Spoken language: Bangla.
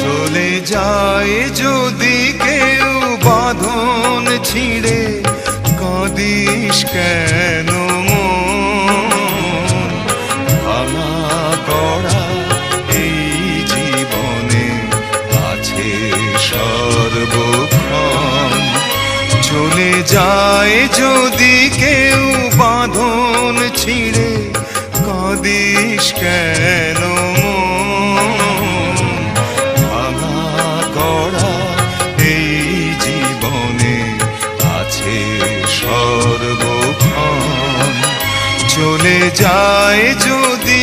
চলে যায় যদি কেউ বাঁধন ছিঁড়ে, কাঁদিস কেন মন? ভাঙা গড়া এই জীবনে আছে সর্বক্ষণ। চলে যায় যদি কেউ বাঁধন ছিঁড়ে, কাঁদিস কেন মন? ভাঙা গড়া এই জীবনে আছে সর্বক্ষণ। চলে যায় যদি